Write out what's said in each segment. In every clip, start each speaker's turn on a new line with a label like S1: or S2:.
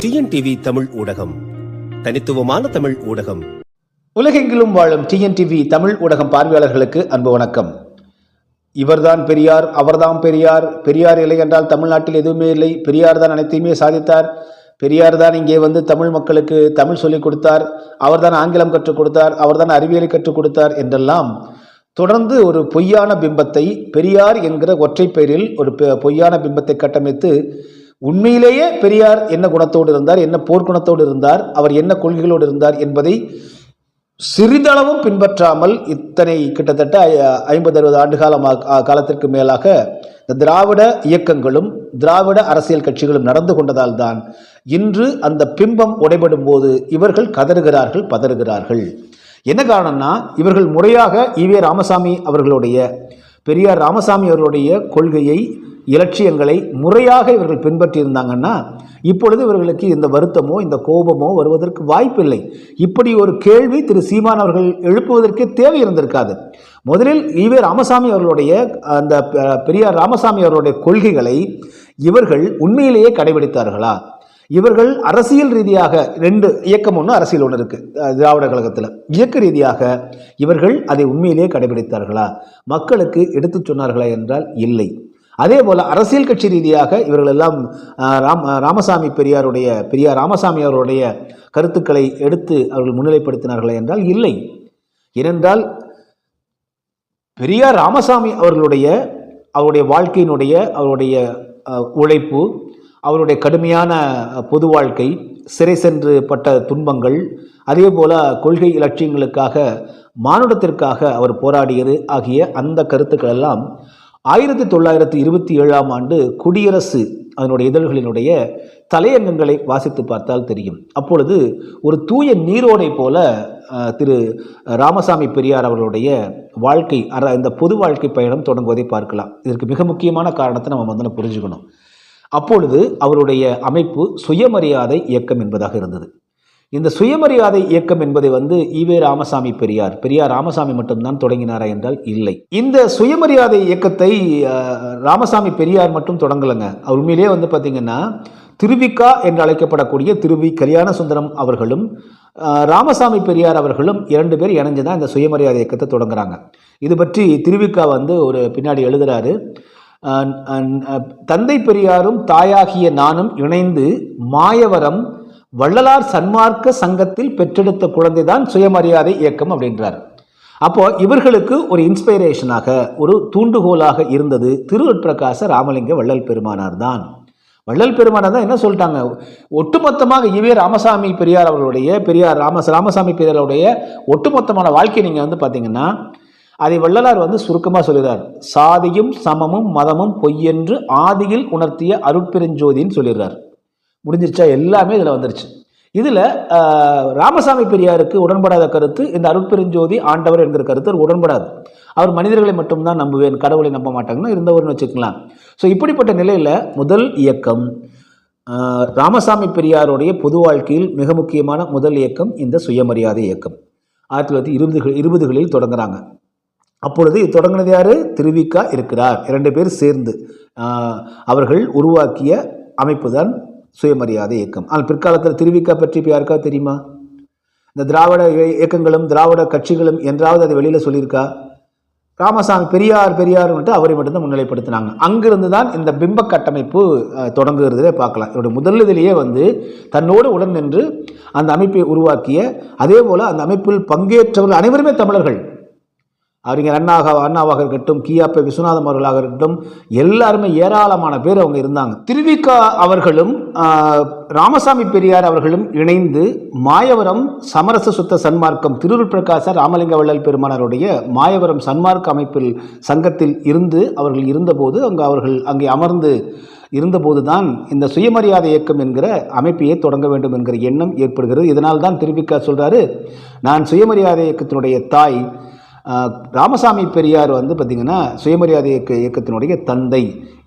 S1: TNTV Tamil ஊடகம், தனித்துவமான தமிழ் ஊடகம்.
S2: உலகெங்கிலும் வாழும் டிஎன்டிவி தமிழ் ஊடகம் பார்வையாளர்களுக்கு அன்பு வணக்கம். இவர்தான் பெரியார், அவர்தான் பெரியார், பெரியார் இல்லை என்றால் தமிழ்நாட்டில் எதுவுமே இல்லை, பெரியார் தான் அனைத்தையுமே சாதித்தார், பெரியார் தான் இங்கே வந்து தமிழ் மக்களுக்கு தமிழ் சொல்லிக் கொடுத்தார், அவர்தான் ஆங்கிலம் கற்றுக் கொடுத்தார், அவர்தான் அறிவியலை கற்றுக் கொடுத்தார் என்றெல்லாம் தொடர்ந்து ஒரு பொய்யான பிம்பத்தை, பெரியார் என்கிற ஒற்றை பெயரில் ஒரு பொய்யான பிம்பத்தை கட்டமைத்து உண்மையிலேயே பெரியார் என்ன குணத்தோடு இருந்தார், என்ன போர்க்குணத்தோடு இருந்தார், அவர் என்ன கொள்கைகளோடு இருந்தார் என்பதை சிறிதளவும் பின்பற்றாமல் இத்தனை கிட்டத்தட்ட 50-60 ஆண்டு காலத்திற்கு மேலாக இந்த திராவிட இயக்கங்களும் திராவிட அரசியல் கட்சிகளும் நடந்து கொண்டதால் தான் இன்று அந்த பிம்பம் உடைபடும் போது இவர்கள் கதறுகிறார்கள், பதறுகிறார்கள். என்ன காரணம்னா, இவர்கள் முறையாக ஈவே ராமசாமி அவர்களுடைய, பெரியார் ராமசாமி அவர்களுடைய கொள்கையை, இலட்சியங்களை முறையாக இவர்கள் பின்பற்றி இருந்தாங்கன்னா இப்பொழுது இவர்களுக்கு இந்த வருத்தமோ இந்த கோபமோ வருவதற்கு வாய்ப்பில்லை. இப்படி ஒரு கேள்வி திரு சீமான் அவர்கள் எழுப்புவதற்கே தேவை இருந்திருக்காது. முதலில் ஈவே ராமசாமி அவர்களுடைய, அந்த பெரியார் ராமசாமி அவர்களுடைய கொள்கைகளை இவர்கள் உண்மையிலேயே கடைபிடித்தார்களா? இவர்கள் அரசியல் ரீதியாக, ரெண்டு இயக்கம் ஒன்று, அரசியல் ஒன்று இருக்கு திராவிட கழகத்தில், இயக்க ரீதியாக இவர்கள் அதை உண்மையிலேயே கடைபிடித்தார்களா? மக்களுக்கு எடுத்து சொன்னார்களா என்றால் இல்லை. அதே போல அரசியல் கட்சி ரீதியாக இவர்கள் எல்லாம் பெரியார் ராமசாமி அவருடைய கருத்துக்களை எடுத்து அவர்கள் முன்னிலைப்படுத்தினார்களா என்றால் இல்லை. ஏனென்றால் பெரியார் ராமசாமி அவருடைய வாழ்க்கையினுடைய, அவருடைய உழைப்பு, அவருடைய கடுமையான பொது வாழ்க்கை, சிறை சென்று பட்ட துன்பங்கள், அதே போல கொள்கை இலட்சியங்களுக்காக, மானுடத்திற்காக அவர் போராடியது ஆகிய அந்த கருத்துக்கள் எல்லாம் 1927ஆம் ஆண்டு குடியரசு அதனுடைய இதழ்களினுடைய தலையங்கங்களை வாசித்து பார்த்தால் தெரியும். அப்பொழுது ஒரு தூய நீரோடை போல திரு ராமசாமி பெரியார் அவர்களுடைய வாழ்க்கை, இந்த பொது வாழ்க்கை பயணம் தொடங்குவதை பார்க்கலாம். இதற்கு மிக முக்கியமான காரணத்தை நம்ம வந்து புரிஞ்சுக்கணும். அப்பொழுது அவருடைய அமைப்பு சுயமரியாதை இயக்கம் என்பதாக இருந்தது. இந்த சுயமரியாதை இயக்கம் என்பதை வந்து ஈவே ராமசாமி பெரியார் ராமசாமி மட்டும்தான் தொடங்கினாரா என்றால் இல்லை. இந்த சுயமரியாதை இயக்கத்தை ராமசாமி பெரியார் மட்டும் தொடங்கலைங்க. அவர் உண்மையிலேயே வந்து பார்த்தீங்கன்னா திருவிக்கா என்று அழைக்கப்படக்கூடிய திருவி கல்யாண சுந்தரம் அவர்களும் ராமசாமி பெரியார் அவர்களும் 2 பேர் இணைஞ்சு தான் இந்த சுயமரியாதை இயக்கத்தை தொடங்குறாங்க. இது பற்றி திருவிக்கா வந்து ஒரு பின்னாடி எழுதுறாரு. தந்தை பெரியாரும் தாயாகிய நானும் இணைந்து மாயவரம் வள்ளலார் சன்மார்க்க சங்கத்தில் பெற்றெடுத்த குழந்தை தான் சுயமரியாதை இயக்கம் அப்படின்றார். அப்போ இவர்களுக்கு ஒரு இன்ஸ்பைரேஷனாக, ஒரு தூண்டுகோலாக இருந்தது திருவட்பிரகாச ராமலிங்க வள்ளல் பெருமானார் தான். வள்ளல் பெருமானார் தான் என்ன சொல்லிட்டாங்க, ஒட்டுமொத்தமாக ஈவே ராமசாமி பெரியார் அவர்களுடைய, ராமசாமி பெரியாருடைய ஒட்டுமொத்தமான வாழ்க்கை நீங்கள் வந்து பார்த்தீங்கன்னா அதை வள்ளலார் வந்து சுருக்கமாக சொல்கிறார். சாதியும் சமமும் மதமும் பொய்யென்று ஆதியில் உணர்த்திய அருட்பெருஞ்சோதின்னு சொல்லிடுறார். முடிஞ்சிருச்சா? எல்லாமே இதில் வந்துருச்சு. இதில் ராமசாமி பெரியாருக்கு உடன்படாத கருத்து இந்த அருட்பெருஞ்சோதி ஆண்டவர் என்கிற கருத்து உடன்படாது. அவர் மனிதர்களை மட்டும்தான் நம்புவேன், கடவுளை நம்ப மாட்டாங்கன்னு இருந்தவர்னு வச்சுக்கலாம். ஸோ இப்படிப்பட்ட நிலையில் முதல் இயக்கம் ராமசாமி பெரியாருடைய பொது வாழ்க்கையில் மிக முக்கியமான முதல் இயக்கம் இந்த சுயமரியாதை இயக்கம் 1920களில் தொடங்குறாங்க. அப்பொழுது தொடங்கினது யாரு? திருவிக்கா இருக்கிறார், 2 பேர் சேர்ந்து அவர்கள் உருவாக்கிய அமைப்பு தான் சுயமரியாதை இயக்கம். ஆனால் பிற்காலத்தில் திருவிக்கா பற்றி இப்போ யாருக்கா தெரியுமா? இந்த திராவிட இயக்கங்களும் திராவிட கட்சிகளும் என்றாவது அதை வெளியில் சொல்லியிருக்கா? ராமசாமி பெரியார் மட்டும் அவரை மட்டும்தான் முன்னிலைப்படுத்தினாங்க. அங்கிருந்து தான் இந்த பிம்ப கட்டமைப்பு தொடங்குகிறதே பார்க்கலாம். இவருடைய முதல் இதிலேயே வந்து தன்னோடு உடன் நின்று அந்த அமைப்பை உருவாக்கிய, அதே போல் அந்த அமைப்பில் பங்கேற்றவர்கள் அனைவருமே தமிழர்கள். அறிஞர் அண்ணாவாக இருக்கட்டும், கியாப்ப விஸ்வநாதம் அவர்களாக இருக்கட்டும், எல்லாருமே ஏராளமான பேர் அவங்க இருந்தாங்க. திருவிக்கா அவர்களும் ராமசாமி பெரியார் அவர்களும் இணைந்து மாயவரம் சமரச சுத்த சன்மார்க்கம், திருவருட்பிரகாச ராமலிங்க வள்ளல் பெருமானாருடைய மாயவரம் சன்மார்க்க அமைப்பில் சங்கத்தில் இருந்து அவர்கள் இருந்தபோது, அவர்கள் அங்கே அமர்ந்து இருந்தபோது தான் இந்த சுயமரியாதை இயக்கம் என்கிற அமைப்பையே தொடங்க வேண்டும் என்கிற எண்ணம் ஏற்படுகிறது. இதனால் தான் திருவிக்கா சொல்றாரு, நான் சுயமரியாதை இயக்கத்தினுடைய தாய் ராமசாமி பெரியார் வந்து பார்த்திங்கன்னா சுயமரியாதை இயக்கத்தினுடைய தந்தை,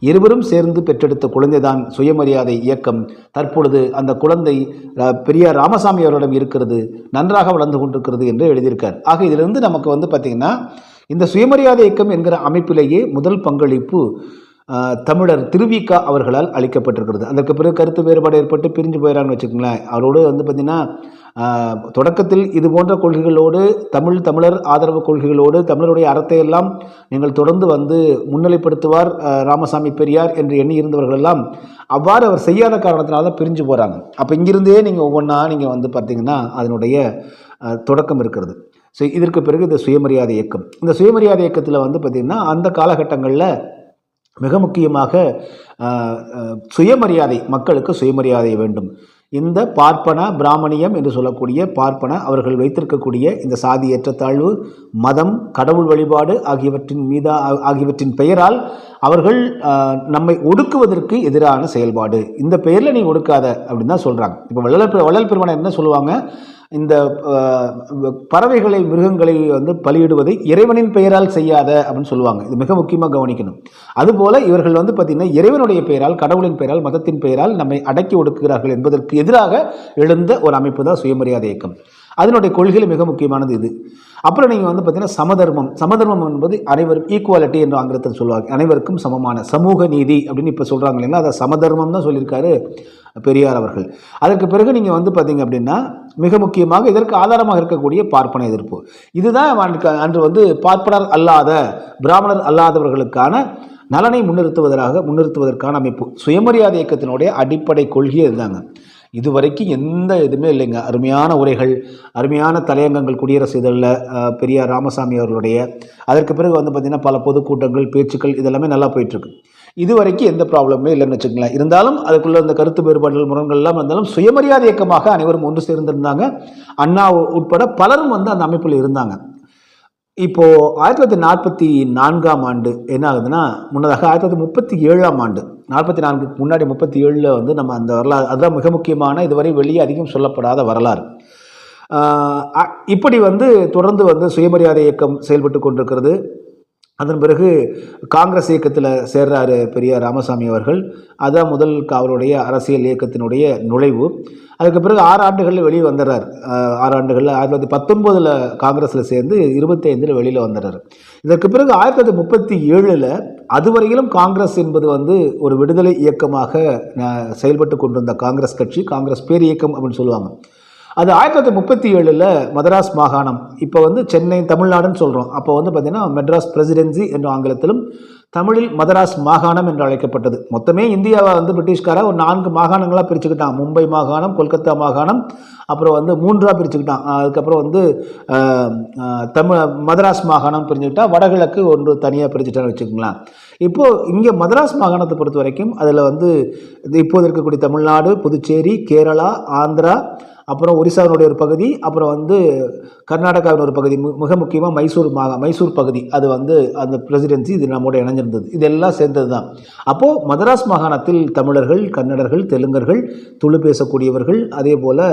S2: இருவரும் சேர்ந்து பெற்றெடுத்த குழந்தைதான் சுயமரியாதை இயக்கம். தற்பொழுது அந்த குழந்தை பெரியார் ராமசாமி அவர்களிடம் இருக்கிறது, நன்றாக வளர்ந்து கொண்டிருக்கிறது என்று எழுதியிருக்கார். ஆக இதிலிருந்து நமக்கு வந்து பார்த்திங்கன்னா இந்த சுயமரியாதை இயக்கம் என்கிற அமைப்பிலேயே முதல் பங்களிப்பு தமிழர் திருவிக அவர்களால் அளிக்கப்பட்டிருக்கிறது. அதற்கு பிறகு கருத்து வேறுபாடு ஏற்பட்டு பிரிஞ்சு போயிடறான்னு வச்சுக்கோங்களேன். அவரோடு வந்து பார்த்திங்கன்னா தொடக்கத்தில் இது போன்ற கொள்கைகளோடு தமிழர் ஆதரவு கொள்கைகளோடு தமிழருடைய அறத்தை எல்லாம் நீங்கள் தொடர்ந்து வந்து முன்னிலைப்படுத்துவார் ராமசாமி பெரியார் என்று எண்ணி இருந்தவர்கள் எல்லாம் அவ்வாறு அவர் செய்யாத காரணத்தினால தான் பிரிஞ்சு போகிறாங்க. அப்போ இங்கிருந்தே நீங்கள் ஒவ்வொன்றா நீங்கள் வந்து பார்த்தீங்கன்னா அதனுடைய தொடக்கம் இருக்கிறது. ஸோ இதற்கு பிறகு இந்த சுயமரியாதை இயக்கம், இந்த சுயமரியாதை இயக்கத்தில் வந்து பார்த்திங்கன்னா அந்த காலகட்டங்களில் மிக முக்கியமாக சுயமரியாதை, மக்களுக்கு சுயமரியாதை வேண்டும். இந்த பார்ப்பன பிராமணியம் என்று சொல்லக்கூடிய பார்ப்பன அவர்கள் வைத்திருக்கக்கூடிய இந்த சாதி ஏற்றத்தாழ்வு, மதம், கடவுள் வழிபாடு ஆகியவற்றின் பெயரால் அவர்கள் நம்மை ஒடுக்குவதற்கு எதிரான செயல்பாடு. இந்த பெயரில் நீ ஒடுக்காத அப்படின்னு தான் சொல்கிறாங்க. இப்போ வள்ளல் பெருமானார் என்ன சொல்லுவாங்க, இந்த பறவைகளை மிருகங்களை வந்து பலியிடுவதை இறைவனின் பெயரால் செய்யாத அப்படின்னு சொல்லுவாங்க. இது மிக முக்கியமாக கவனிக்கணும். அதுபோல் இவர்கள் வந்து பார்த்திங்கன்னா இறைவனுடைய பெயரால், கடவுளின் பெயரால், மதத்தின் பெயரால் நம்மை அடக்கி ஒடுக்குகிறார்கள் என்பதற்கு எதிராக எழுந்த ஒரு அமைப்பு தான் சுயமரியாதை இயக்கம். அதனுடைய கொள்கையில் மிக முக்கியமானது இது. அப்புறம் நீங்கள் வந்து பார்த்தீங்கன்னா சமதர்மம் என்பது அனைவரும் ஈக்குவாலிட்டி என்று ஆங்கிலத்தில் சொல்லுவாங்க. அனைவருக்கும் சமமான சமூக நீதி அப்படின்னு இப்போ சொல்கிறாங்க இல்லைங்களா, அதை சமதர்மம் தான் சொல்லியிருக்காரு பெரியார் அவர்கள். அதற்கு பிறகு நீங்கள் வந்து பார்த்தீங்க அப்படின்னா மிக முக்கியமாக இதற்கு ஆதாரமாக இருக்கக்கூடிய பார்ப்பன எதிர்ப்பு. இதுதான் அன்று வந்து பார்ப்பனர் அல்லாத பிராமணர் அல்லாதவர்களுக்கான நலனை முன்னிறுத்துவதற்கான அமைப்பு. சுயமரியாதை இயக்கத்தினுடைய அடிப்படை கொள்கையே இதுதாங்க. இதுவரைக்கும் எந்த இதுவுமே இல்லைங்க. அருமையான உரைகள், அருமையான தலையங்கங்கள் குடியரசு இதழில் பெரியார் ராமசாமி அவர்களுடைய. அதற்கு பிறகு வந்து பார்த்திங்கன்னா பல பொதுக்கூட்டங்கள், பேச்சுக்கள் இதெல்லாமே நல்லா போயிட்டுருக்கு. இதுவரைக்கும் எந்த ப்ராப்ளமே இல்லைன்னு வச்சுக்கலாம். இருந்தாலும் அதுக்குள்ள இந்த கருத்து வேறுபாடுகள், முரண்கள்லாம் இருந்தாலும் சுயமரியாதை இயக்கமாக அனைவரும் ஒன்று சேர்ந்திருந்தாங்க. அண்ணா உட்பட பலரும் வந்து அந்த அமைப்பில் இருந்தாங்க. இப்போது 1944ஆம் ஆண்டு என்ன ஆகுதுன்னா, முன்னதாக 1937ஆம் ஆண்டு, 44க்கு முன்னாடி 37 வந்து நம்ம அந்த வரலாறு, அதுதான் மிக முக்கியமான, இதுவரை வெளியே அதிகம் சொல்லப்படாத வரலாறு. இப்படி வந்து தொடர்ந்து வந்து சுயமரியாதை இயக்கம் செயல்பட்டு கொண்டிருக்கிறது. அதன் பிறகு காங்கிரஸ் இயக்கத்தில் சேர்றாரு பெரியார் ராமசாமி அவர்கள். அதுதான் முதல் அவருடைய அரசியல் இயக்கத்தினுடைய நுழைவு. அதுக்கு பிறகு 6 ஆண்டுகளில் வெளியே வந்துடுறார். 6 ஆண்டுகளில் 1919 காங்கிரஸில் சேர்ந்து 25 வெளியில் வந்துடுறார். இதற்கு பிறகு 1937 அதுவரையிலும் காங்கிரஸ் என்பது வந்து ஒரு விடுதலை இயக்கமாக செயல்பட்டு கொண்டிருந்த காங்கிரஸ் கட்சி, காங்கிரஸ் பேர் இயக்கம் அப்படின்னு சொல்லுவாங்க. அது 1937 மதராஸ் மாகாணம், இப்போ வந்து சென்னை தமிழ்நாடுன்னு சொல்கிறோம். அப்போ வந்து பார்த்திங்கன்னா மெட்ராஸ் பிரசிடென்சி என்ற ஆங்கிலத்திலும், தமிழில் மதராஸ் மாகாணம் என்று அழைக்கப்பட்டது. மொத்தமே இந்தியாவை வந்து பிரிட்டிஷ்கார ஒரு 4 மாகாணங்களாக பிரிச்சுக்கிட்டான். மும்பை மாகாணம், கொல்கத்தா மாகாணம், அப்புறம் வந்து 3ஆக பிரிச்சுக்கிட்டான். அதுக்கப்புறம் வந்து மதராஸ் மாகாணம் பிரிஞ்சுக்கிட்டா, வடகிழக்கு ஒன்று தனியாக பிரிச்சுட்டான்னு வச்சுக்கோங்களேன். இப்போது இங்கே மதராஸ் மாகாணத்தை பொறுத்த வரைக்கும் அதில் வந்து இப்போது இருக்கக்கூடிய தமிழ்நாடு, புதுச்சேரி, கேரளா, ஆந்திரா, அப்புறம் ஒரிசாவினுடைய ஒரு பகுதி, அப்புறம் வந்து கர்நாடகாவின் ஒரு பகுதி, மிக முக்கியமாக மைசூர் பகுதி, அது வந்து அந்த பிரசிடென்சி இது நம்மோட இணைஞ்சிருந்தது. இதெல்லாம் சேர்ந்தது தான். அப்போது மதராஸ் மாகாணத்தில் தமிழர்கள், கன்னடர்கள், தெலுங்கர்கள், துளு பேசக்கூடியவர்கள், அதே போல்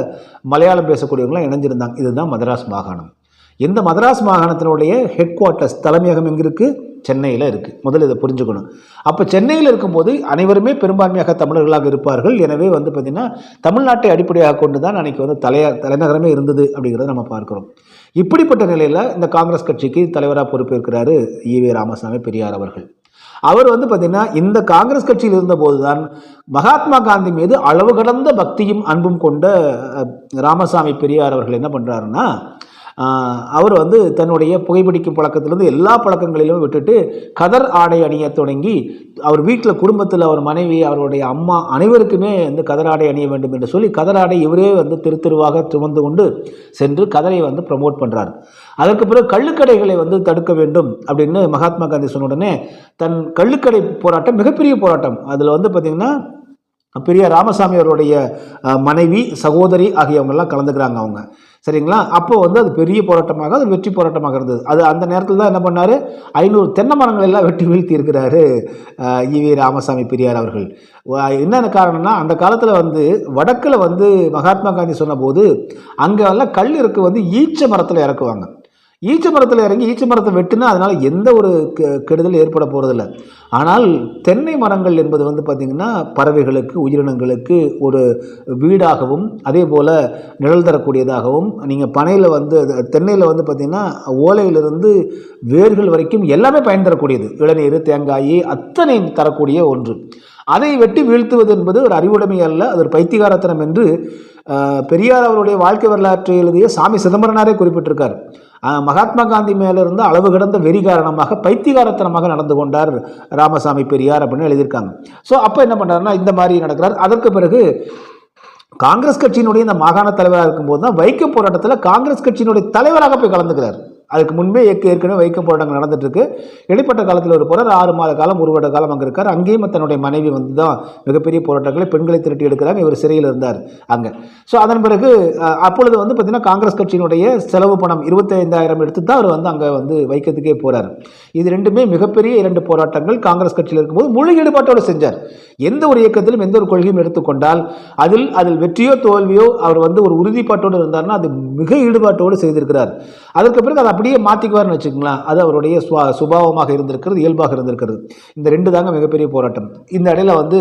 S2: மலையாளம் பேசக்கூடியவங்களாம் இணைஞ்சிருந்தாங்க. இதுதான் மதராஸ் மாகாணம். இந்த மதராஸ் மாகாணத்தினுடைய ஹெட் குவார்ட்டர்ஸ், தலைமையகம் எங்கே இருக்குது? சென்னையில் இருக்குது. முதல்ல இதை புரிஞ்சுக்கணும். அப்போ சென்னையில் இருக்கும்போது அனைவருமே பெரும்பான்மையாக தமிழர்களாக இருப்பார்கள். எனவே வந்து பார்த்திங்கன்னா தமிழ்நாட்டை அடிப்படையாக கொண்டு தான் அன்றைக்கி வந்து தலைநகரமே இருந்தது அப்படிங்கிறத நம்ம பார்க்குறோம். இப்படிப்பட்ட நிலையில் இந்த காங்கிரஸ் கட்சிக்கு தலைவராக பொறுப்பேற்கிறாரு ஈவே ராமசாமி பெரியார் அவர்கள். அவர் வந்து பார்த்திங்கன்னா இந்த காங்கிரஸ் கட்சியில் இருந்தபோது தான் மகாத்மா காந்தி மீது அளவு கடந்த பக்தியும் அன்பும் கொண்ட ராமசாமி பெரியார் அவர்கள் என்ன பண்ணுறாருன்னா, அவர் வந்து தன்னுடைய புகைப்பிடிக்கும் பழக்கத்திலிருந்து எல்லா பழக்கங்களிலும் விட்டுட்டு கதர் ஆடை அணிய தொடங்கி, அவர் வீட்டில் குடும்பத்தில் அவர் மனைவி, அவருடைய அம்மா அனைவருக்குமே வந்து கதர் ஆடை அணிய வேண்டும் என்று சொல்லி கதர் ஆடை இவரே வந்து தெருவாக சுமந்து கொண்டு சென்று கதரை வந்து ப்ரமோட் பண்ணுறார். அதற்கு பிறகு கள்ளுக்கடைகளை வந்து தடுக்க வேண்டும் அப்படின்னு மகாத்மா காந்தி சொன்ன உடனே தன் கள்ளுக்கடை போராட்டம் மிகப்பெரிய போராட்டம். அதில் வந்து பார்த்திங்கன்னா பெரியார் ராமசாமி அவருடைய மனைவி, சகோதரி ஆகியவங்கெல்லாம் கலந்துக்கிறாங்க அவங்க, சரிங்களா. அப்போ வந்து அது பெரிய போராட்டமாக, அது வெற்றி போராட்டமாக இருந்தது. அது அந்த நேரத்தில் தான் என்ன பண்ணார், 500 தென்னை மரங்கள் எல்லாம் வெட்டி வீழ்த்தி இருக்கிறாரு ஈவே ராமசாமி பெரியார் அவர்கள். என்னென்ன காரணம்னா, அந்த காலத்தில் வந்து வடக்கில் வந்து மகாத்மா காந்தி சொன்னபோது அங்கே எல்லாம் கல் இருக்கு வந்து ஈச்ச மரத்தில் இறக்குவாங்க. ஈச்ச மரத்தில் இறங்கி ஈச்ச மரத்தை வெட்டுனா அதனால் எந்த ஒரு கெடுதல் ஏற்பட போகிறதில்ல. ஆனால் தென்னை மரங்கள் என்பது வந்து பார்த்திங்கன்னா பறவைகளுக்கு, உயிரினங்களுக்கு ஒரு வீடாகவும் அதே போல் நிழல் தரக்கூடியதாகவும், நீங்கள் பனையில் வந்து தென்னையில் வந்து பார்த்திங்கன்னா ஓலையிலிருந்து வேர்கள் வரைக்கும் எல்லாமே பயன் தரக்கூடியது. இளநீர், தேங்காய் அத்தனை தரக்கூடிய ஒன்று. அதை வெட்டி வீழ்த்துவது என்பது ஒரு அறிவுடைமை அல்ல, அது ஒரு பைத்தியகாரத்தனம் என்று பெரியார் அவருடைய வாழ்க்கை வரலாற்றை எழுதிய சாமி சிதம்பரனாரே குறிப்பிட்டிருக்கார். மகாத்மா காந்தி மேலிருந்து அளவு கடந்த வெறி காரணமாக பைத்தியகாரத்தனமாக நடந்து கொண்டார் ராமசாமி பெரியார் அப்படின்னு எழுதியிருக்காங்க. ஸோ அப்போ என்ன பண்ணுறாருன்னா இந்த மாதிரி நடக்கிறார். அதற்கு பிறகு காங்கிரஸ் கட்சியினுடைய இந்த மாகாண தலைவராக இருக்கும்போது தான் வைக்கம் போராட்டத்தில் காங்கிரஸ் கட்சியினுடைய தலைவராக போய் கலந்துக்கிறார். அதுக்கு முன்பே ஏற்கனவே வைக்கம் போராட்டங்கள் நடந்துட்டு இருக்கு. இடைப்பட்ட காலத்தில் ஒரு போரார் 6 மாத காலம் 1 வருட காலம் அங்கே இருக்கார். அங்கேயும் தன்னுடைய மனைவி வந்து தான் மிகப்பெரிய போராட்டங்களை பெண்களை திரட்டி எடுக்கிறாங்க. இவர் சிறையில் இருந்தார் அங்கே. ஸோ அதன் பிறகு அப்பொழுது வந்து பார்த்தீங்கன்னா காங்கிரஸ் கட்சியினுடைய செலவு பணம் 25,000 எடுத்து தான் அவர் வந்து அங்கே வந்து வைக்கத்துக்கே போறார். இது ரெண்டுமே மிகப்பெரிய 2 போராட்டங்கள். காங்கிரஸ் கட்சியில் இருக்கும்போது முழு ஈடுபாட்டோடு செஞ்சார். எந்த ஒரு இயக்கத்திலும் எந்த ஒரு கொள்கையும் எடுத்துக்கொண்டால் அதில் வெற்றியோ தோல்வியோ அவர் வந்து ஒரு உறுதிப்பாட்டோடு இருந்தார்னா அது மிக ஈடுபாட்டோடு செய்திருக்கிறார். அதற்கு பிறகு அதை அப்படியே மாற்றிக்குவார்னு வச்சுக்கலாம். அது அவருடைய சுபாவமாக இருந்திருக்கிறது, இயல்பாக இருந்திருக்கிறது. இந்த 2 தாங்க மிகப்பெரிய போராட்டம். இந்த இடையில வந்து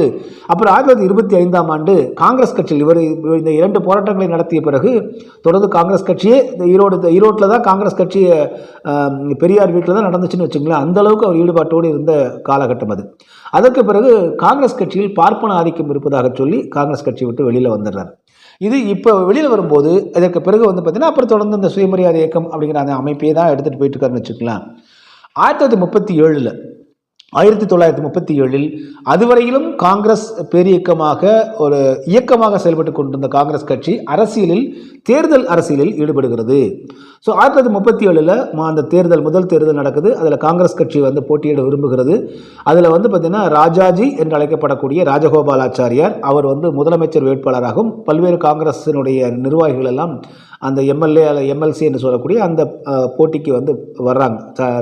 S2: அப்புறம் 1925ஆம் ஆண்டு காங்கிரஸ் கட்சியில் இவர் இந்த 2 போராட்டங்களை நடத்திய பிறகு தொடர்ந்து காங்கிரஸ் கட்சியே ஈரோட்டில் தான் காங்கிரஸ் கட்சி பெரியார் வீட்டில் தான் நடந்துச்சுன்னு வச்சுங்களேன். அந்த அளவுக்கு அவர் ஈடுபாட்டோடு இருந்த காலகட்டம் அது. அதற்கு பிறகு காங்கிரஸ் கட்சியில் பார்ப்பன ஆதிக்கம் இருப்பதாக சொல்லி காங்கிரஸ் கட்சி விட்டு வெளியில் வந்துடுறார். இது இப்போ வெளியில் வரும்போது இதற்கு பிறகு வந்து பார்த்தீங்கன்னா அப்புறம் தொடர்ந்து இந்த சுயமரியாதை இயக்கம் அப்படிங்கிற அந்த அமைப்பே தான் எடுத்துகிட்டு போயிட்டு இருக்காருன்னு வச்சுக்கலாம். 1937 அதுவரையிலும் காங்கிரஸ் பேரியக்கமாக ஒரு இயக்கமாக செயல்பட்டு கொண்டிருந்த காங்கிரஸ் கட்சி தேர்தல் அரசியலில் ஈடுபடுகிறது. ஸோ 1937 அந்த முதல் தேர்தல் நடக்குது. அதில் காங்கிரஸ் கட்சி வந்து போட்டியிட விரும்புகிறது. அதில் வந்து பார்த்தீங்கன்னா ராஜாஜி என்று அழைக்கப்படக்கூடிய ராஜகோபாலாச்சாரியார் அவர் வந்து முதலமைச்சர் வேட்பாளராகவும் பல்வேறு காங்கிரஸினுடைய நிர்வாகிகள் எல்லாம் அந்த எம்எல்ஏ எம்எல்சி என்று சொல்லக்கூடிய அந்த போட்டிக்கு வந்து வர்றாங்க,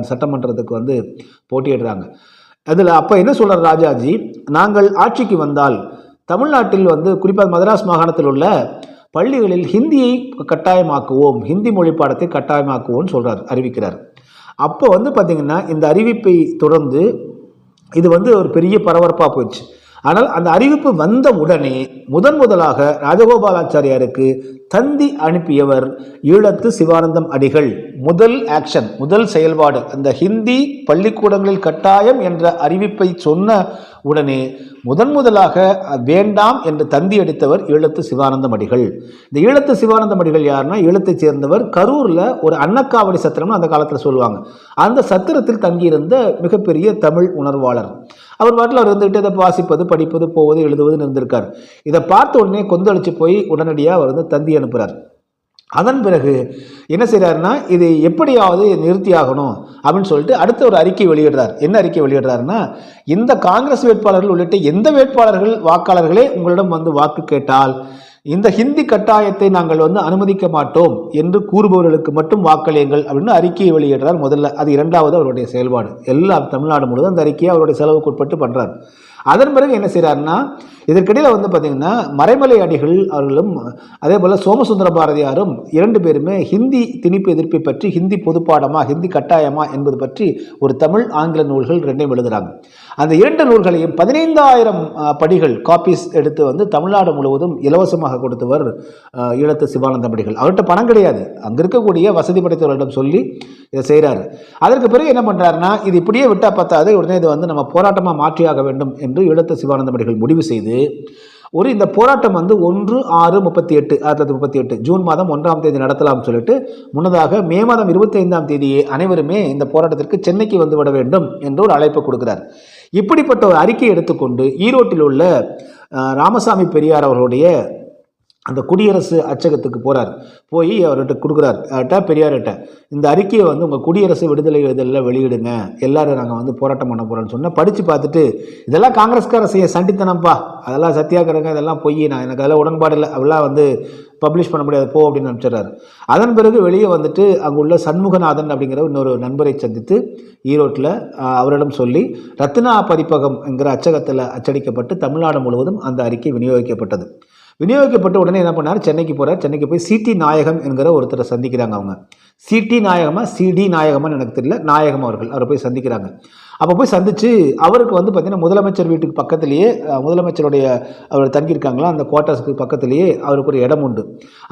S2: சட்டமன்றத்துக்கு வந்து போட்டியிடுறாங்க. அதில் அப்போ என்ன சொல்கிறார் ராஜாஜி, நாங்கள் ஆட்சிக்கு வந்தால் தமிழ்நாட்டில் வந்து குறிப்பாக மதராஸ் மாகாணத்தில் உள்ள பள்ளிகளில் ஹிந்தியை கட்டாயமாக்குவோம், ஹிந்தி மொழி பாடத்தை கட்டாயமாக்குவோம்னு சொல்கிறார், அறிவிக்கிறார். அப்போ வந்து பார்த்திங்கன்னா இந்த அறிவிப்பை தொடர்ந்து இது வந்து ஒரு பெரிய பரபரப்பாக போயிடுச்சு. ஆனால் அந்த அறிவிப்பு வந்த உடனே முதலாக ராஜகோபாலாச்சாரியாருக்கு தந்தி அனுப்பியவர் ஈழத்து சிவானந்தம் அடிகள். முதல் செயல்பாடு அந்த ஹிந்தி பள்ளிக்கூடங்களில் கட்டாயம் என்ற அறிவிப்பை சொன்ன உடனே முதலாக வேண்டாம் என்று தந்தி அடித்தவர் ஈழத்து சிவானந்தம் அடிகள். இந்த ஈழத்து சிவானந்தம் அடிகள் யாருன்னா ஈழத்தை சேர்ந்தவர். கரூரில் ஒரு அன்னக்காவடி சத்திரம்னு அந்த காலத்தில் சொல்லுவாங்க. அந்த சத்திரத்தில் தங்கியிருந்த மிகப்பெரிய தமிழ் உணர்வாளர். அவர் பாட்டில் அவர் இருந்துகிட்டு இதை வாசிப்பது, படிப்பது, போவது, எழுதுவதுன்னு இருந்திருக்கார். இதை பார்த்த உடனே கொந்தளிச்சு போய் உடனடியாக அவர் வந்து தந்தி அனுப்புகிறார். அதன் பிறகு என்ன செய்கிறாருன்னா இது எப்படியாவது நிறுத்தி ஆகணும் அப்படின்னு சொல்லிட்டு அடுத்த ஒரு அறிக்கை வெளியிடுறார். என்ன அறிக்கை வெளியிடுறாருன்னா, இந்த காங்கிரஸ் வேட்பாளர்கள் உள்ளிட்ட எந்த வாக்காளர்களே உங்களிடம் வந்து வாக்கு கேட்டால் இந்த ஹிந்தி கட்டாயத்தை நாங்கள் வந்து அனுமதிக்க மாட்டோம் என்று கூறுபவர்களுக்கு மட்டும் வாக்களியுங்கள் அப்படின்னு அறிக்கையை வெளியிடுறார் முதல்ல. அது 2வது அவருடைய செயல்பாடு. எல்லாம் தமிழ்நாடு முழுவதும் அந்த அறிக்கையை அவருடைய செலவுக்கு உட்பட்டு பண்ணுறார். அதன் பிறகு என்ன செய்கிறாருன்னா, இதற்கிடையில் வந்து பார்த்திங்கன்னா மறைமலை அடிகள் அவர்களும் அதே போல் சோமசுந்தர பாரதியாரும் 2 பேருமே ஹிந்தி திணிப்பு எதிர்ப்பை பற்றி ஹிந்தி பொதுப்பாடமா ஹிந்தி கட்டாயமா என்பது பற்றி ஒரு தமிழ் ஆங்கில நூல்கள் 2 எழுதுகிறாங்க. அந்த 2 நூல்களையும் 15,000 படிகள் காப்பீஸ் எடுத்து வந்து தமிழ்நாடு முழுவதும் இலவசமாக கொடுத்தவர் ஈழத்து சிவானந்தம் அடிகள். அவர்கிட்ட பணம் கிடையாது, அங்கே இருக்கக்கூடிய வசதி படைத்தவர்களிடம் சொல்லி இதை செய்கிறாரு. அதற்கு பிறகு என்ன பண்ணுறாருன்னா, இது இப்படியே விட்டால் பார்த்தாது, உடனே இதை வந்து நம்ம போராட்டமாக மாற்றியாக வேண்டும் என்று ஈழத்து சிவானந்தம் அடிகள் முடிவு செய்து இந்த போராட்டம் வந்து 1/6/38 ஜூன் மாதம் 1ஆம் தேதி நடத்தலாம் சொல்லிட்டு முன்னதாக மே மாதம் 25ஆம் தேதியே அனைவருமே இந்த போராட்டத்திற்கு சென்னைக்கு வந்து விட வேண்டும் என்று ஒரு அழைப்பு கொடுக்கிறார். இப்படிப்பட்ட ஒரு அறிக்கையை எடுத்துக்கொண்டு ஈரோட்டில் உள்ள ராமசாமி பெரியார் அவர்களுடைய அந்த குடியரசு அச்சகத்துக்கு போகிறார். போய் அவர்கிட்ட கொடுக்குறார், பெரியார்கிட்ட இந்த அறிக்கையை வந்து உங்கள் குடியரசு விடுதலை இதெல்லாம் வெளியிடுங்க, எல்லாரும் நாங்கள் வந்து போராட்டம் பண்ண போகிறோன்னு சொன்னால் படித்து பார்த்துட்டு இதெல்லாம் காங்கிரஸ்கார செய்ய சண்டித்தனம்ப்பா, அதெல்லாம் சத்தியாகிரகம், இதெல்லாம் பொய், எனக்கு அதெல்லாம் உடன்பாடு இல்லை, அதெல்லாம் வந்து பப்ளிஷ் பண்ண முடியாது போ அப்படின்னு நினச்சிட்றாரு. அதன் பிறகு வெளியே வந்துட்டு அங்கே உள்ள சண்முகநாதன் அப்படிங்கிற இன்னொரு நண்பரை சந்தித்து ஈரோட்டில் அவரிடம் சொல்லி ரத்னா பதிப்பகம் என்கிற அச்சகத்தில் அச்சடிக்கப்பட்டு தமிழ்நாடு முழுவதும் அந்த அறிக்கை விநியோகிக்கப்பட்டது. விநியோகிக்கப்பட்ட உடனே என்ன பண்ணார், சென்னைக்கு போகிறார். சென்னைக்கு போய் சிடி நாயகம் என்கிற ஒருத்தரை சந்திக்கிறாங்க. அவங்க சிடி நாயகமா சிடி நாயகமான்னு எனக்கு தெரியல, நாயகம் அவரை போய் சந்திக்கிறாங்க. அப்போ போய் சந்தித்து அவருக்கு வந்து பார்த்திங்கன்னா முதலமைச்சர் வீட்டுக்கு பக்கத்துலேயே, முதலமைச்சருடைய அவர் தங்கியிருக்காங்களா அந்த குவார்ட்டர்ஸுக்கு பக்கத்துலேயே அவருக்கு ஒரு இடம் உண்டு.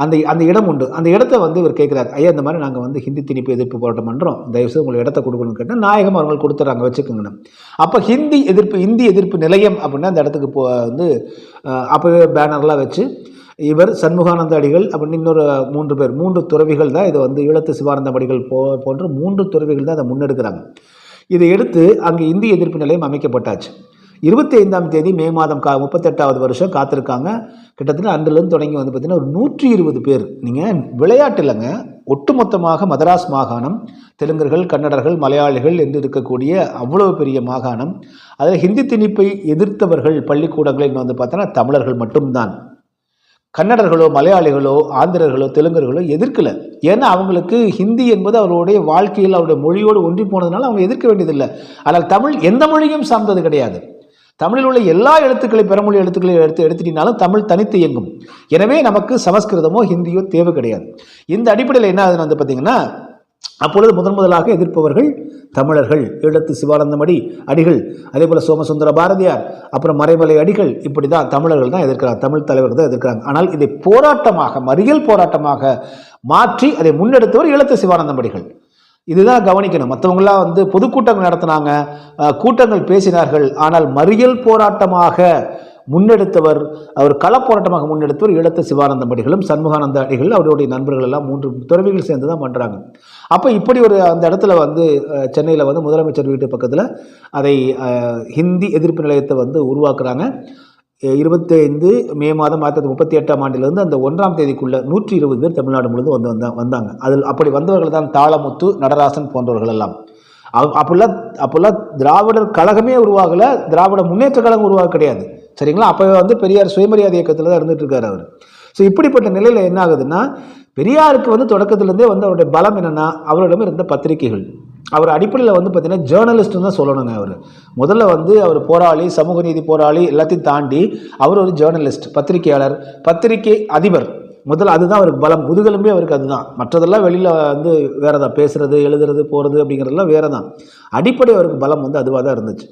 S2: அந்த இடம் உண்டு. அந்த இடத்த வந்து இவர் கேட்குறாரு, ஐயா இந்த மாதிரி நாங்கள் வந்து ஹிந்தி திணிப்பு எதிர்ப்பு போராட்டம் பண்ணுறோம், தயவுசெய்து உங்களுக்கு இடத்த கொடுக்கணும்னு கேட்டால் நாயகம் அவர்கள் கொடுத்துட்றாங்க, வச்சுக்கோங்கன்னு. அப்போ இந்தி எதிர்ப்பு நிலையம் அப்படின்னா அந்த இடத்துக்கு வந்து அப்போவே பேனர்லாம் வச்சு இவர் சண்முகானந்த அடிகள் அப்படின்னு இன்னொரு 3 துறவிகள் தான் இதை வந்து ஈழத்து சிவானந்த அடிகள் போன்ற 3 துறவிகள் தான் அதை முன்னெடுக்கிறாங்க. இதை எடுத்து அங்கே இந்தி எதிர்ப்பு நிலையம் அமைக்கப்பட்டாச்சு. 25ஆம் தேதி மே மாதம் 38வது வருஷம் காத்திருக்காங்க. கிட்டத்தட்ட அன்றிலிருந்து தொடங்கி வந்து பார்த்திங்கன்னா ஒரு 120 பேர். நீங்கள் விளையாட்டு இல்லைங்க, ஒட்டுமொத்தமாக மதராஸ் மாகாணம், தெலுங்கர்கள், கன்னடர்கள், மலையாளிகள் என்று இருக்கக்கூடிய அவ்வளவு பெரிய மாகாணம். அதில் ஹிந்தி திணிப்பை எதிர்த்தவர்கள் பள்ளிக்கூடங்களில் வந்து பார்த்தோன்னா தமிழர்கள் மட்டும்தான். கன்னடர்களோ மலையாளிகளோ ஆந்திரர்களோ தெலுங்கர்களோ எதிர்க்கலை. ஏன்னா அவங்களுக்கு ஹிந்தி என்பது அவருடைய வாழ்க்கையில் அவருடைய மொழியோடு ஒன்றி போனதுனால அவங்க எதிர்க்க வேண்டியதில்லை. ஆனால் தமிழ் எந்த மொழியும் சார்ந்தது கிடையாது. தமிழில் உள்ள எல்லா எழுத்துக்களை, பிறமொழி எழுத்துக்களை எடுத்துட்டினாலும் தமிழ் தனித்து இயங்கும். எனவே நமக்கு சமஸ்கிருதமோ ஹிந்தியோ தேவை கிடையாது. இந்த அடிப்படையில் என்ன ஆகுதுன்னு வந்து பார்த்தீங்கன்னா, அப்பொழுது முதலாக எதிர்ப்பவர்கள் தமிழர்கள், ஈழத்து சிவானந்தமடி அடிகள், அதே போல் சோமசுந்தர பாரதியார், அப்புறம் மறைமலை அடிகள், இப்படி தான் தமிழர்கள் தான் எதிர்க்கிறாங்க, தமிழ் தலைவர்கள் தான் எதிர்க்கிறாங்க. ஆனால் இதை போராட்டமாக, மறியல் போராட்டமாக மாற்றி அதை முன்னெடுத்தவர் ஈழத்து சிவானந்தமடிகள். இதுதான் கவனிக்கணும். மற்றவங்களாம் வந்து பொதுக்கூட்டங்கள் நடத்தினாங்க, கூட்டங்கள் பேசினார்கள். ஆனால் மறியல் போராட்டமாக முன்னெடுத்தவர், அவர் களப்போராட்டமாக முன்னெடுத்தவர் ஈழத்து சிவானந்தமடிகளும் சண்முகானந்த அடிகள், அவருடைய நண்பர்கள் எல்லாம் 3 துறவிகள் சேர்ந்து தான் பண்ணுறாங்க. அப்போ இப்படி ஒரு அந்த இடத்துல வந்து சென்னையில் வந்து முதலமைச்சர் வீட்டு பக்கத்தில் அதை ஹிந்தி எதிர்ப்பு நிலையத்தை வந்து உருவாக்குறாங்க. 25 மே மாதம் 1938ஆம் ஆண்டிலிருந்து அந்த 1ஆம் தேதிக்குள்ள 120 பேர் தமிழ்நாடு முழுவதும் வந்தாங்க. அதில் அப்படி வந்தவர்கள் தான் தாளமுத்து, நடராசன் போன்றவர்கள் எல்லாம். அப்போல்லாம் திராவிடர் கழகமே உருவாகலை, திராவிட முன்னேற்ற கழகம் உருவாக கிடையாது, சரிங்களா? அப்போ வந்து பெரியார் சுயமரியாதை இயக்கத்தில் தான் இருந்துட்டு இருக்காரு அவர். ஸோ இப்படிப்பட்ட நிலையில் என்ன ஆகுதுன்னா, பெரியாருக்கு வந்து தொடக்கத்திலேருந்தே வந்து அவருடைய பலம் என்னென்னா, அவரிடம் இருந்த பத்திரிகைகள். அவர் அடிப்படையில் வந்து பார்த்தீங்கன்னா ஜேர்னலிஸ்ட்னு தான் சொல்லணுங்க. அவர் முதல்ல வந்து அவர் போராளி, சமூக நீதி போராளி, எல்லாத்தையும் தாண்டி அவர் ஒரு ஜேர்னலிஸ்ட், பத்திரிகையாளர், பத்திரிகை அதிபர். முதல்ல அதுதான் அவருக்கு பலம், முதுகெலும்பே அவருக்கு அதுதான். மற்றதெல்லாம் வெளியில் வந்து வேறு தான், பேசுகிறது, எழுதுறது, போகிறது அப்படிங்கிறதெல்லாம் வேறு தான். அடிப்படை அவருக்கு பலம் வந்து அதுவாக தான் இருந்துச்சு.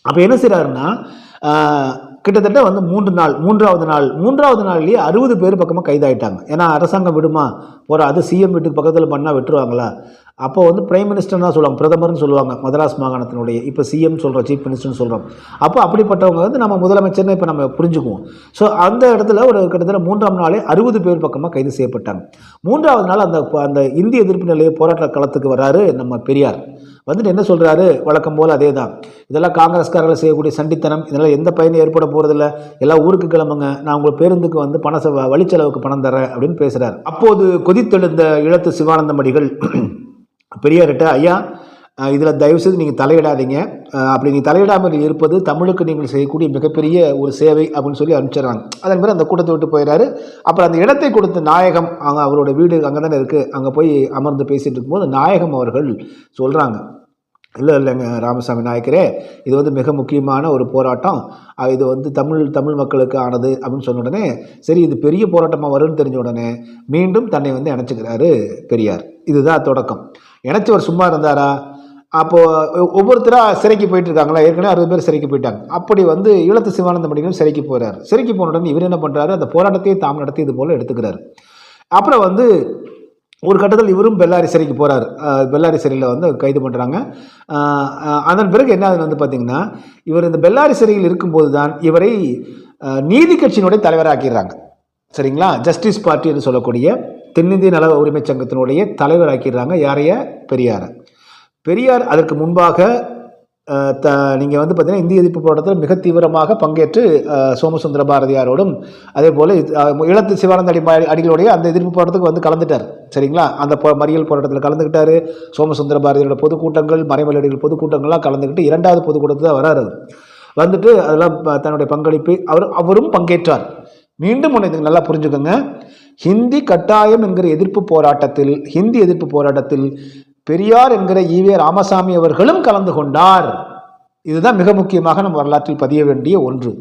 S2: அப்போ என்ன செய்கிறாருன்னா, கிட்டத்தட்ட வந்து 3வது நாள்லேயே 60 பேர் பக்கமாக கைதாயிட்டாங்க. ஏன்னா அரசாங்கம் விடுமா அது சிஎம் வீட்டுக்கு பக்கத்தில் பண்ணால் விட்டுருவாங்களா? அப்போ வந்து பிரைம் மினிஸ்டர் தான் சொல்லுவாங்க, பிரதமர்னு சொல்லுவாங்க மதராஸ் மாகாணத்தினுடைய. இப்போ சிஎம் சொல்கிறோம், சீஃப் மினிஸ்டர்னு சொல்கிறோம். அப்போ அப்படிப்பட்டவங்க வந்து நம்ம முதலமைச்சர்னு இப்போ நம்ம புரிஞ்சுக்குவோம். ஸோ அந்த இடத்துல ஒரு கிட்டத்தட்ட 3ஆம் நாளே 60 பேர் பக்கமாக கைது செய்யப்பட்டாங்க. 3வது நாள் அந்த இந்திய எதிர்ப்பு நிலைய போராட்ட களத்துக்கு வராரு நம்ம பெரியார். வந்துட்டு என்ன சொல்கிறாரு, வழக்கம் போல் அதே தான், இதெல்லாம் காங்கிரஸ்காரர்கள் செய்யக்கூடிய சண்டித்தனம், இதெல்லாம் எந்த பயனும் ஏற்பட போகிறதில்ல, எல்லாம் ஊருக்கு கிளம்புங்க, நான் உங்கள் பேருந்துக்கு வந்து வழிச்செலவுக்கு பணம் தரேன் அப்படின்னு பேசுகிறார். அப்போது கொதித்தெழுந்த ஈழத்து சிவானந்தமடிகள் பெரியார்கிட்ட, ஐயா இதில் தயவுசெய்து நீங்கள் தலையிடாதீங்க, அப்படி நீங்கள் தலையிடாமல் இருப்பது தமிழுக்கு நீங்கள் செய்யக்கூடிய மிகப்பெரிய ஒரு சேவை அப்படின்னு சொல்லி அனுப்பிச்சிடறாங்க. அதன் பிறகு அந்த கூட்டத்தை விட்டு போயிடாரு. அப்புறம் அந்த இடத்தை கொடுத்த நாயகம், அவரோட வீடு அங்கே தானே இருக்குது, அங்கே போய் அமர்ந்து பேசிகிட்டு இருக்கும்போது நாயகம் அவர்கள் சொல்கிறாங்க, இல்லைங்க ராமசாமி நாயக்கரே, இது வந்து மிக முக்கியமான ஒரு போராட்டம், இது வந்து தமிழ் மக்களுக்கு ஆனது அப்படின்னு சொன்ன உடனே, சரி இது பெரிய போராட்டமாக வரும்னு தெரிஞ்ச உடனே மீண்டும் தன்னை வந்து இணைச்சிக்கிறாரு பெரியார். இதுதான் தொடக்கம். இணைச்சவர் சும்மா இருந்தாரா? அப்போது ஒவ்வொருத்தராக சிறைக்கு போயிட்டு இருக்காங்களா, ஏற்கனவே 60 பேர் சிறைக்கு போயிட்டாங்க. அப்படி வந்து ஈழத்து சிவானந்தமடிகளும் சிறைக்கு போகிறார். சிறைக்கு போன உடனே இவர் என்ன பண்ணுறாரு, அந்த போராட்டத்தையே தாம் நடத்தி இது போல் எடுத்துக்கிறார். அப்புறம் வந்து ஒரு கட்டத்தில் இவரும் பெல்லாரி சிறைக்கு போகிறார். பெல்லாரி சிறையில் வந்து கைது பண்ணுறாங்க. அதன் பிறகு என்ன ஆகுதுன்னு வந்து பார்த்திங்கன்னா, இவர் இந்த பெல்லாரி சிறையில் இருக்கும்போது தான் இவரை நீதி கட்சியினுடைய தலைவராக்கிறாங்க, சரிங்களா? ஜஸ்டிஸ் பார்ட்டி என்று சொல்லக்கூடிய தென்னிந்திய நல உரிமை சங்கத்தினுடைய தலைவராக்கிறாங்க. யாரைய? பெரியார் அதற்கு முன்பாக நீங்கள் வந்து பார்த்தீங்கன்னா இந்திய எதிர்ப்பு போராட்டத்தில் மிக தீவிரமாக பங்கேற்று சோமசுந்தர பாரதியாரோடும் அதே போல் ஈழத்து சிவானந்த அடிகளுடைய அந்த எதிர்ப்பு போராட்டத்துக்கு வந்து கலந்துட்டார், சரிங்களா? அந்த மறியல் போராட்டத்தில் கலந்துக்கிட்டார். சோமசுந்தர பாரதியோட பொதுக்கூட்டங்கள், மறைமலை அடிகள் பொதுக்கூட்டங்கள்லாம் கலந்துக்கிட்டு 2வது பொதுக்கூட்டத்தில் தான் வராரு. வந்துட்டு அதெல்லாம் தன்னுடைய பங்களிப்பு அவரும் பங்கேற்றார். மீண்டும் ஒன்று நல்லா புரிஞ்சுக்கோங்க, ஹிந்தி கட்டாயம் என்கிற ஹிந்தி எதிர்ப்பு போராட்டத்தில் பெரியார் என்கிற ஈவே ராமசாமி அவர்களும் கலந்து கொண்டார். இதுதான் மிக முக்கியமாக நம்ம வரலாற்றில் பதிய வேண்டிய ஒன்று.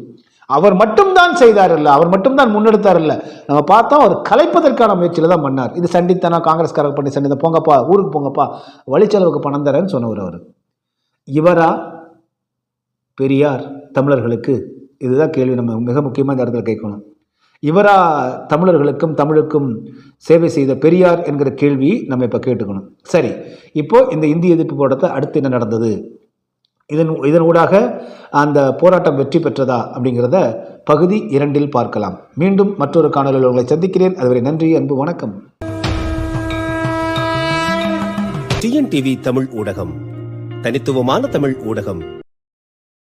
S2: அவர் மட்டும்தான் செய்தார் இல்ல, அவர் மட்டும்தான் முன்னெடுத்தார் இல்ல. நம்ம பார்த்தோம் அவர் கலைப்பதற்கான முயற்சியில தான் பண்ணார். இது சண்டித்தனா, காங்கிரஸ்காரர் பண்ணி சண்டித்தம், போங்கப்பா ஊருக்கு போங்கப்பா, வழிச்செலவுக்கு பணம் தரேன்னு சொன்னவர் அவர். இவரா பெரியார் தமிழர்களுக்கு? இதுதான் கேள்வி நம்ம மிக முக்கியமாக இந்த இடத்துல கேட்கணும். இவரா தமிழர்களுக்கும் தமிழுக்கும் சேவை செய்த பெரியார் என்கிற கேள்வி நம்ம இப்போ கேட்டுக்கணும். சரி, இப்போ இந்த இந்திய எதிர்ப்பு போராட்டத்தை அடுத்து என்ன நடந்தது, இதனூடாக அந்த போராட்டம் வெற்றி பெற்றதா அப்படிங்கிறத பகுதி 2 பார்க்கலாம். மீண்டும் மற்றொரு காணொலியில் உங்களை சந்திக்கிறேன். அதுவரை நன்றி, அன்பு, வணக்கம்.
S1: டிஎன்டிவி தமிழ் ஊடகம், தனித்துவமான தமிழ் ஊடகம்.